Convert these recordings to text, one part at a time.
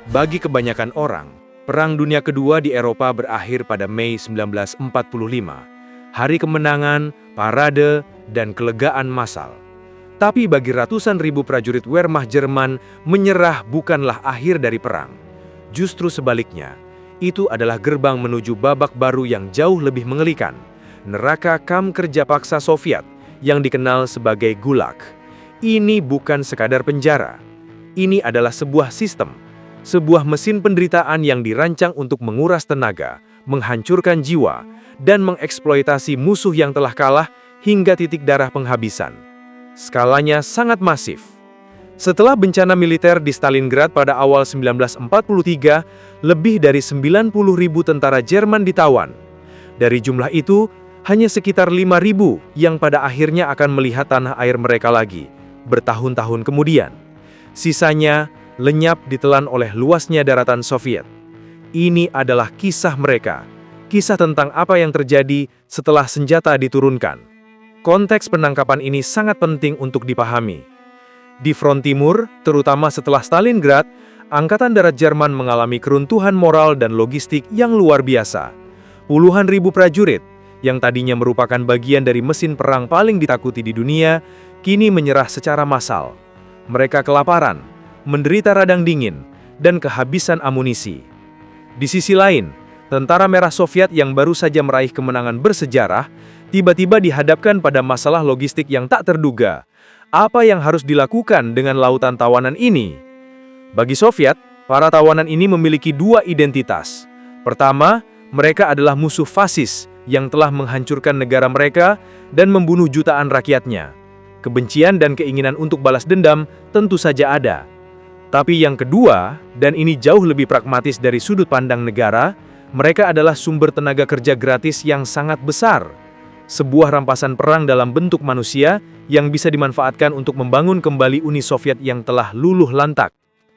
Bagi kebanyakan orang, Perang Dunia Kedua di Eropa berakhir pada Mei 1945. Hari kemenangan, parade, dan kelegaan massal. Tapi bagi ratusan ribu prajurit Wehrmacht Jerman, menyerah bukanlah akhir dari perang. Justru sebaliknya, itu adalah gerbang menuju babak baru yang jauh lebih mengerikan. Neraka kamp kerja paksa Soviet yang dikenal sebagai Gulag. Ini bukan sekadar penjara. Ini adalah sebuah sistem. Sebuah mesin penderitaan yang dirancang untuk menguras tenaga, menghancurkan jiwa, dan mengeksploitasi musuh yang telah kalah hingga titik darah penghabisan. Skalanya sangat masif. Setelah bencana militer di Stalingrad pada awal 1943, lebih dari 90.000 tentara Jerman ditawan. Dari jumlah itu, hanya sekitar 5.000 yang pada akhirnya akan melihat tanah air mereka lagi, bertahun-tahun kemudian. Sisanya lenyap ditelan oleh luasnya daratan Soviet. Ini adalah kisah mereka, kisah tentang apa yang terjadi setelah senjata diturunkan. Konteks penangkapan ini sangat penting untuk dipahami. Di front timur, terutama setelah Stalingrad, Angkatan Darat Jerman mengalami keruntuhan moral dan logistik yang luar biasa. Puluhan ribu prajurit, yang tadinya merupakan bagian dari mesin perang paling ditakuti di dunia, kini menyerah secara massal. Mereka kelaparan, menderita radang dingin, dan kehabisan amunisi. Di sisi lain, tentara merah Soviet yang baru saja meraih kemenangan bersejarah, tiba-tiba dihadapkan pada masalah logistik yang tak terduga. Apa yang harus dilakukan dengan lautan tawanan ini? Bagi Soviet, para tawanan ini memiliki dua identitas. Pertama, mereka adalah musuh fasis yang telah menghancurkan negara mereka dan membunuh jutaan rakyatnya. Kebencian dan keinginan untuk balas dendam tentu saja ada. Tapi yang kedua, dan ini jauh lebih pragmatis dari sudut pandang negara, mereka adalah sumber tenaga kerja gratis yang sangat besar. Sebuah rampasan perang dalam bentuk manusia yang bisa dimanfaatkan untuk membangun kembali Uni Soviet yang telah luluh lantak.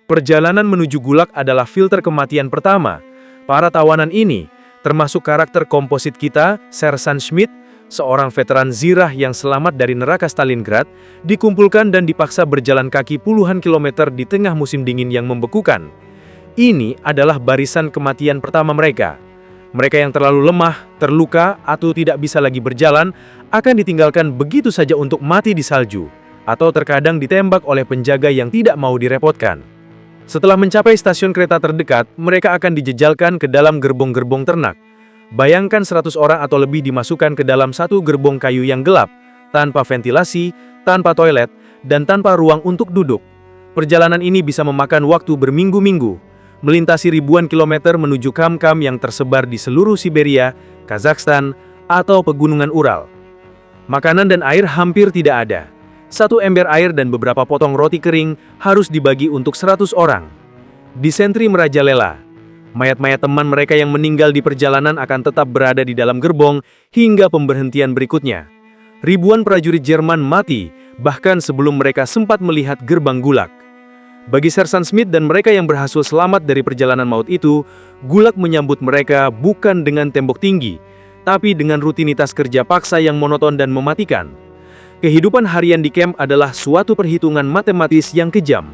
Perjalanan menuju Gulag adalah filter kematian pertama. Para tawanan ini, termasuk karakter komposit kita, Sersan Schmidt, seorang veteran zirah yang selamat dari neraka Stalingrad, dikumpulkan dan dipaksa berjalan kaki puluhan kilometer di tengah musim dingin yang membekukan. Ini adalah barisan kematian pertama mereka. Mereka yang terlalu lemah, terluka, atau tidak bisa lagi berjalan, akan ditinggalkan begitu saja untuk mati di salju, atau terkadang ditembak oleh penjaga yang tidak mau direpotkan. Setelah mencapai stasiun kereta terdekat, mereka akan dijejalkan ke dalam gerbong-gerbong ternak. Bayangkan 100 orang atau lebih dimasukkan ke dalam satu gerbong kayu yang gelap, tanpa ventilasi, tanpa toilet, dan tanpa ruang untuk duduk. Perjalanan ini bisa memakan waktu berminggu-minggu, melintasi ribuan kilometer menuju kamp-kamp yang tersebar di seluruh Siberia, Kazakhstan, atau pegunungan Ural. Makanan dan air hampir tidak ada. Satu ember air dan beberapa potong roti kering harus dibagi untuk 100 orang. Disentri merajalela. Mayat-mayat teman mereka yang meninggal di perjalanan akan tetap berada di dalam gerbong hingga pemberhentian berikutnya. Ribuan prajurit Jerman mati, bahkan sebelum mereka sempat melihat gerbang Gulag. Bagi Sersan Schmidt dan mereka yang berhasil selamat dari perjalanan maut itu, Gulag menyambut mereka bukan dengan tembok tinggi, tapi dengan rutinitas kerja paksa yang monoton dan mematikan. Kehidupan harian di kamp adalah suatu perhitungan matematis yang kejam,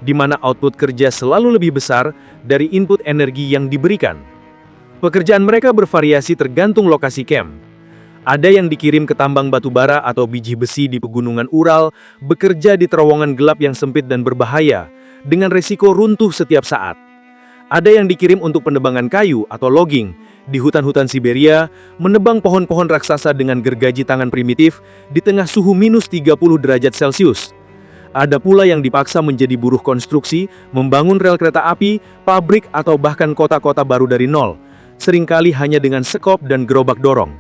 di mana output kerja selalu lebih besar dari input energi yang diberikan. Pekerjaan mereka bervariasi tergantung lokasi camp. Ada yang dikirim ke tambang batu bara atau biji besi di pegunungan Ural, bekerja di terowongan gelap yang sempit dan berbahaya, dengan resiko runtuh setiap saat. Ada yang dikirim untuk penebangan kayu atau logging di hutan-hutan Siberia, menebang pohon-pohon raksasa dengan gergaji tangan primitif di tengah suhu minus 30 derajat Celcius. Ada pula yang dipaksa menjadi buruh konstruksi, membangun rel kereta api, pabrik, atau bahkan kota-kota baru dari nol, seringkali hanya dengan sekop dan gerobak dorong.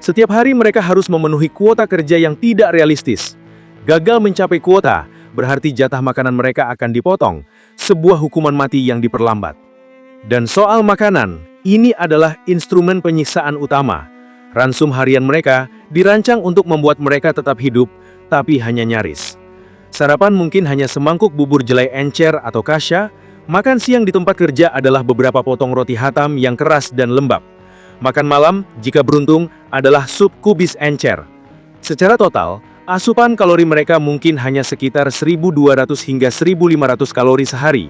Setiap hari mereka harus memenuhi kuota kerja yang tidak realistis. Gagal mencapai kuota, berarti jatah makanan mereka akan dipotong, sebuah hukuman mati yang diperlambat. Dan soal makanan, ini adalah instrumen penyiksaan utama. Ransum harian mereka dirancang untuk membuat mereka tetap hidup, tapi hanya nyaris. Sarapan mungkin hanya semangkuk bubur jelai encer atau kasha. Makan siang di tempat kerja adalah beberapa potong roti hatam yang keras dan lembab. Makan malam, jika beruntung, adalah sup kubis encer. Secara total, Asupan kalori mereka mungkin hanya sekitar 1.200 hingga 1.500 kalori sehari.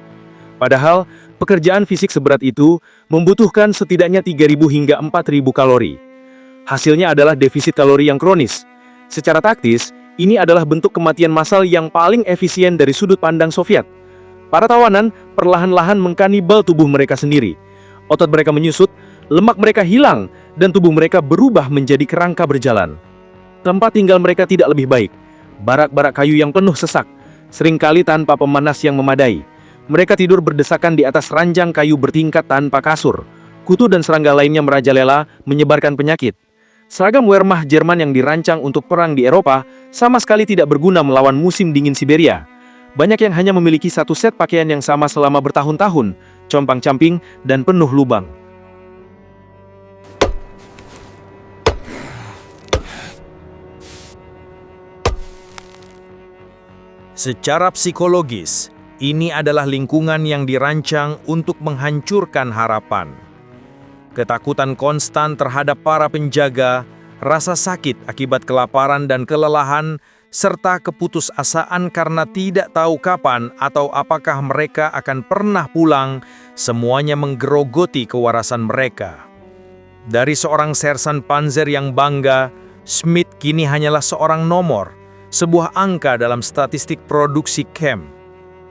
Padahal, pekerjaan fisik seberat itu membutuhkan setidaknya 3.000 hingga 4.000 kalori. Hasilnya adalah defisit kalori yang kronis. Secara taktis, ini adalah bentuk kematian massal yang paling efisien dari sudut pandang Soviet. Para tawanan perlahan-lahan mengkanibal tubuh mereka sendiri. Otot mereka menyusut, lemak mereka hilang, dan tubuh mereka berubah menjadi kerangka berjalan. Tempat tinggal mereka tidak lebih baik. Barak-barak kayu yang penuh sesak, seringkali tanpa pemanas yang memadai. Mereka tidur berdesakan di atas ranjang kayu bertingkat tanpa kasur. Kutu dan serangga lainnya merajalela, menyebarkan penyakit. Seragam Wehrmacht Jerman yang dirancang untuk perang di Eropa sama sekali tidak berguna melawan musim dingin Siberia. Banyak yang hanya memiliki satu set pakaian yang sama selama bertahun-tahun, compang-camping dan penuh lubang. Secara psikologis, ini adalah lingkungan yang dirancang untuk menghancurkan harapan. Ketakutan konstan terhadap para penjaga, rasa sakit akibat kelaparan dan kelelahan, serta keputusasaan karena tidak tahu kapan atau apakah mereka akan pernah pulang, semuanya menggerogoti kewarasan mereka. Dari seorang sersan panzer yang bangga, Schmidt kini hanyalah seorang nomor, sebuah angka dalam statistik produksi camp.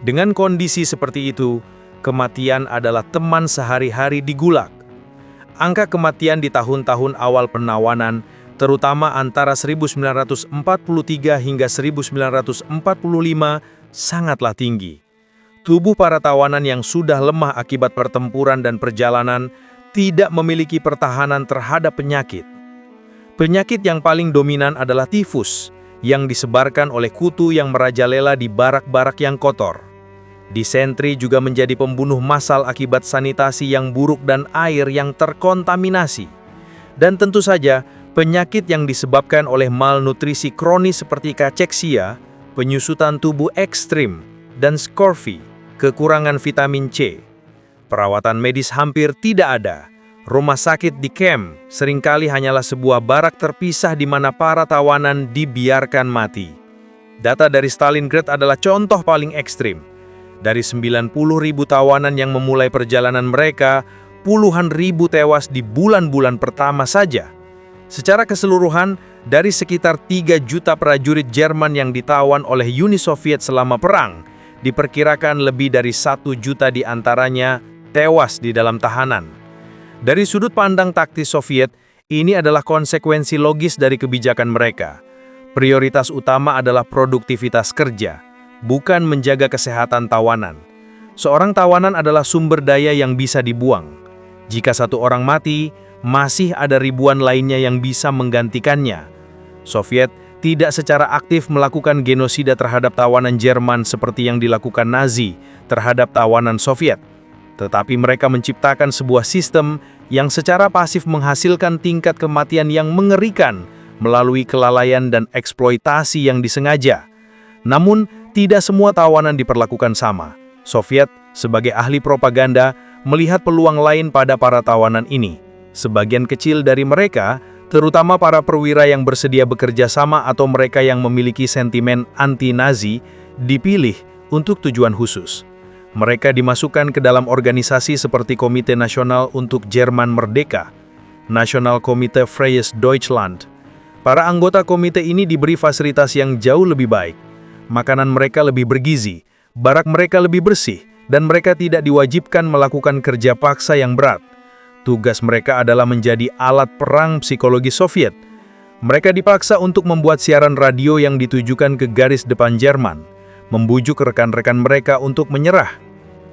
Dengan kondisi seperti itu, kematian adalah teman sehari-hari di Gulag. Angka kematian di tahun-tahun awal penawanan, terutama antara 1943 hingga 1945, sangatlah tinggi. Tubuh para tawanan yang sudah lemah akibat pertempuran dan perjalanan tidak memiliki pertahanan terhadap penyakit. Penyakit yang paling dominan adalah tifus, yang disebarkan oleh kutu yang merajalela di barak-barak yang kotor. Disentri juga menjadi pembunuh massal akibat sanitasi yang buruk dan air yang terkontaminasi. Dan tentu saja, penyakit yang disebabkan oleh malnutrisi kronis seperti kacheksia, penyusutan tubuh ekstrim, dan scurvy, kekurangan vitamin C. Perawatan medis hampir tidak ada. Rumah sakit di camp seringkali hanyalah sebuah barak terpisah di mana para tawanan dibiarkan mati. Data dari Stalingrad adalah contoh paling ekstrim. Dari 90.000 tawanan yang memulai perjalanan mereka, puluhan ribu tewas di bulan-bulan pertama saja. Secara keseluruhan, dari sekitar 3 juta prajurit Jerman yang ditawan oleh Uni Soviet selama perang, diperkirakan lebih dari 1 juta di antaranya tewas di dalam tahanan. Dari sudut pandang taktis Soviet, ini adalah konsekuensi logis dari kebijakan mereka. Prioritas utama adalah produktivitas kerja, bukan menjaga kesehatan tawanan. Seorang tawanan adalah sumber daya yang bisa dibuang. Jika satu orang mati, masih ada ribuan lainnya yang bisa menggantikannya. Soviet tidak secara aktif melakukan genosida terhadap tawanan Jerman seperti yang dilakukan Nazi terhadap tawanan Soviet. Tetapi mereka menciptakan sebuah sistem yang secara pasif menghasilkan tingkat kematian yang mengerikan melalui kelalaian dan eksploitasi yang disengaja. Namun, tidak semua tawanan diperlakukan sama. Soviet, sebagai ahli propaganda, melihat peluang lain pada para tawanan ini. Sebagian kecil dari mereka, terutama para perwira yang bersedia bekerja sama atau mereka yang memiliki sentimen anti-Nazi, dipilih untuk tujuan khusus. Mereka dimasukkan ke dalam organisasi seperti Komite Nasional untuk Jerman Merdeka, National Komite Freies Deutschland. Para anggota komite ini diberi fasilitas yang jauh lebih baik. Makanan mereka lebih bergizi, barak mereka lebih bersih, dan mereka tidak diwajibkan melakukan kerja paksa yang berat. Tugas mereka adalah menjadi alat perang psikologi Soviet. Mereka dipaksa untuk membuat siaran radio yang ditujukan ke garis depan Jerman, membujuk rekan-rekan mereka untuk menyerah.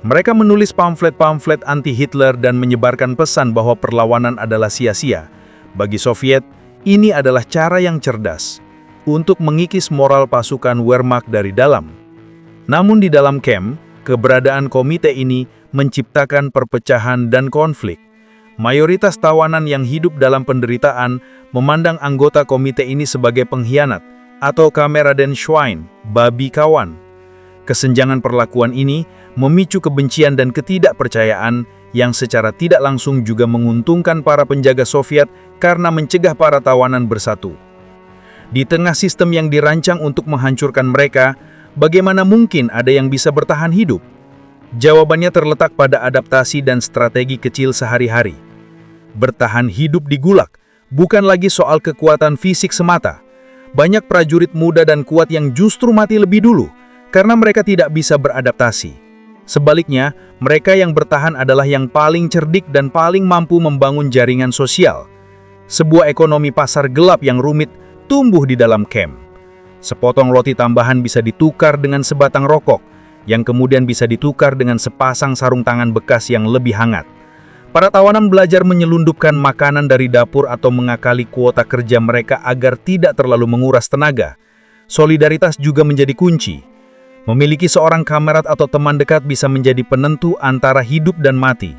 Mereka menulis pamflet-pamflet anti-Hitler dan menyebarkan pesan bahwa perlawanan adalah sia-sia. Bagi Soviet, ini adalah cara yang cerdas untuk mengikis moral pasukan Wehrmacht dari dalam. Namun di dalam camp, keberadaan komite ini menciptakan perpecahan dan konflik. Mayoritas tawanan yang hidup dalam penderitaan memandang anggota komite ini sebagai pengkhianat atau Kameradenschwein, babi kawan. Kesenjangan perlakuan ini memicu kebencian dan ketidakpercayaan yang secara tidak langsung juga menguntungkan para penjaga Soviet karena mencegah para tawanan bersatu. Di tengah sistem yang dirancang untuk menghancurkan mereka, bagaimana mungkin ada yang bisa bertahan hidup? Jawabannya terletak pada adaptasi dan strategi kecil sehari-hari. Bertahan hidup di Gulag bukan lagi soal kekuatan fisik semata. Banyak prajurit muda dan kuat yang justru mati lebih dulu karena mereka tidak bisa beradaptasi. Sebaliknya, mereka yang bertahan adalah yang paling cerdik dan paling mampu membangun jaringan sosial. Sebuah ekonomi pasar gelap yang rumit tumbuh di dalam camp. Sepotong roti tambahan bisa ditukar dengan sebatang rokok, yang kemudian bisa ditukar dengan sepasang sarung tangan bekas yang lebih hangat. Para tawanan belajar menyelundupkan makanan dari dapur atau mengakali kuota kerja mereka agar tidak terlalu menguras tenaga. Solidaritas juga menjadi kunci. Memiliki seorang kamerat atau teman dekat bisa menjadi penentu antara hidup dan mati.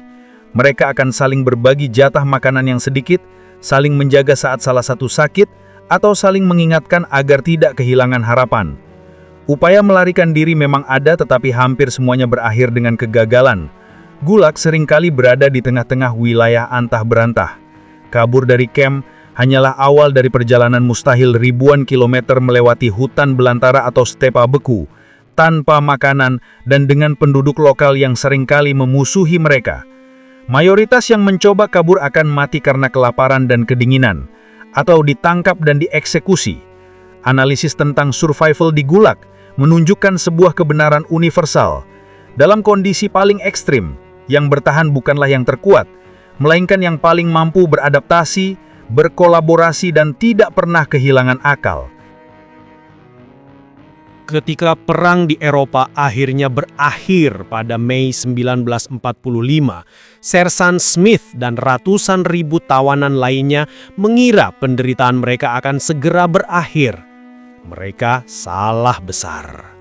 Mereka akan saling berbagi jatah makanan yang sedikit, saling menjaga saat salah satu sakit, atau saling mengingatkan agar tidak kehilangan harapan. Upaya melarikan diri memang ada, tetapi hampir semuanya berakhir dengan kegagalan. Gulag seringkali berada di tengah-tengah wilayah antah berantah. Kabur dari camp hanyalah awal dari perjalanan mustahil ribuan kilometer melewati hutan belantara atau stepa beku, tanpa makanan dan dengan penduduk lokal yang seringkali memusuhi mereka. Mayoritas yang mencoba kabur akan mati karena kelaparan dan kedinginan, atau ditangkap dan dieksekusi. Analisis tentang survival di Gulag menunjukkan sebuah kebenaran universal. Dalam kondisi paling ekstrim, yang bertahan bukanlah yang terkuat, melainkan yang paling mampu beradaptasi, berkolaborasi, dan tidak pernah kehilangan akal. Ketika perang di Eropa akhirnya berakhir pada Mei 1945, Sersan Smith dan ratusan ribu tawanan lainnya mengira penderitaan mereka akan segera berakhir. Mereka salah besar.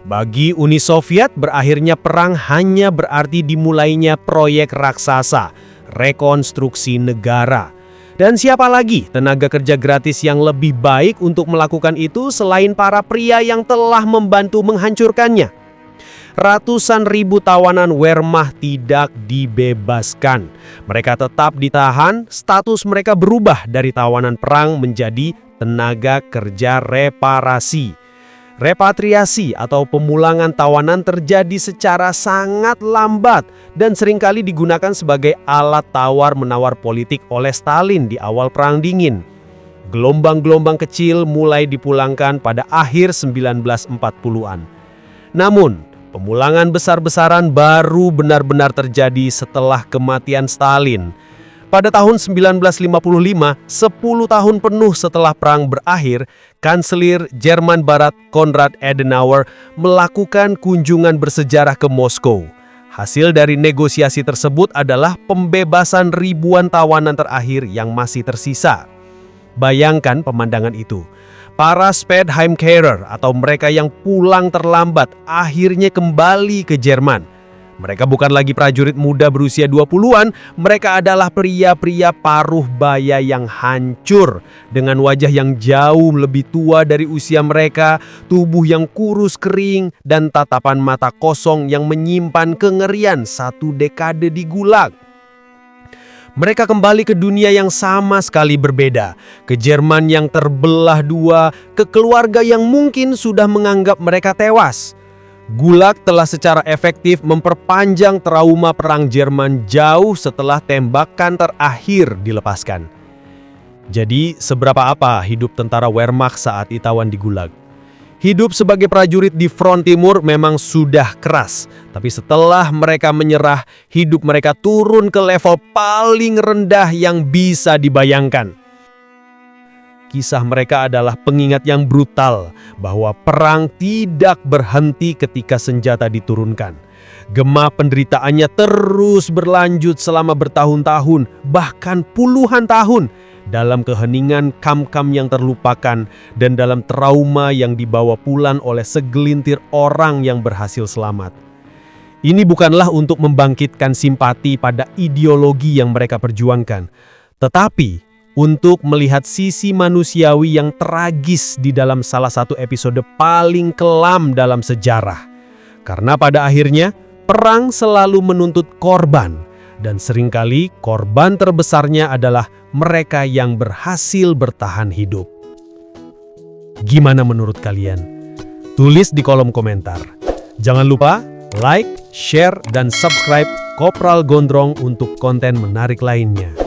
Bagi Uni Soviet, berakhirnya perang hanya berarti dimulainya proyek raksasa, rekonstruksi negara. Dan siapa lagi tenaga kerja gratis yang lebih baik untuk melakukan itu selain para pria yang telah membantu menghancurkannya? Ratusan ribu tawanan Wehrmacht tidak dibebaskan. Mereka tetap ditahan, status mereka berubah dari tawanan perang menjadi tenaga kerja reparasi. Repatriasi atau pemulangan tawanan terjadi secara sangat lambat dan seringkali digunakan sebagai alat tawar-menawar politik oleh Stalin di awal Perang Dingin. Gelombang-gelombang kecil mulai dipulangkan pada akhir 1940-an. Namun, pemulangan besar-besaran baru benar-benar terjadi setelah kematian Stalin. Pada tahun 1955, 10 tahun penuh setelah perang berakhir, Kanselir Jerman Barat Konrad Adenauer melakukan kunjungan bersejarah ke Moskow. Hasil dari negosiasi tersebut adalah pembebasan ribuan tawanan terakhir yang masih tersisa. Bayangkan pemandangan itu. Para Spätheimkehrer atau mereka yang pulang terlambat akhirnya kembali ke Jerman. Mereka bukan lagi prajurit muda berusia 20-an, mereka adalah pria-pria paruh baya yang hancur, dengan wajah yang jauh lebih tua dari usia mereka, tubuh yang kurus kering, dan tatapan mata kosong yang menyimpan kengerian satu dekade di Gulag. Mereka kembali ke dunia yang sama sekali berbeda, ke Jerman yang terbelah dua, ke keluarga yang mungkin sudah menganggap mereka tewas. Gulag telah secara efektif memperpanjang trauma perang Jerman jauh setelah tembakan terakhir dilepaskan. Jadi, seberapa apa hidup tentara Wehrmacht saat ditawan di Gulag? Hidup sebagai prajurit di front timur memang sudah keras, tapi setelah mereka menyerah, hidup mereka turun ke level paling rendah yang bisa dibayangkan. Kisah mereka adalah pengingat yang brutal bahwa perang tidak berhenti ketika senjata diturunkan. Gema penderitaannya terus berlanjut selama bertahun-tahun, bahkan puluhan tahun, dalam keheningan kam-kam yang terlupakan dan dalam trauma yang dibawa pulang oleh segelintir orang yang berhasil selamat. Ini bukanlah untuk membangkitkan simpati pada ideologi yang mereka perjuangkan, tetapi untuk melihat sisi manusiawi yang tragis di dalam salah satu episode paling kelam dalam sejarah. Karena pada akhirnya, perang selalu menuntut korban, dan seringkali korban terbesarnya adalah mereka yang berhasil bertahan hidup. Gimana menurut kalian? Tulis di kolom komentar. Jangan lupa like, share, dan subscribe Kopral Gondrong untuk konten menarik lainnya.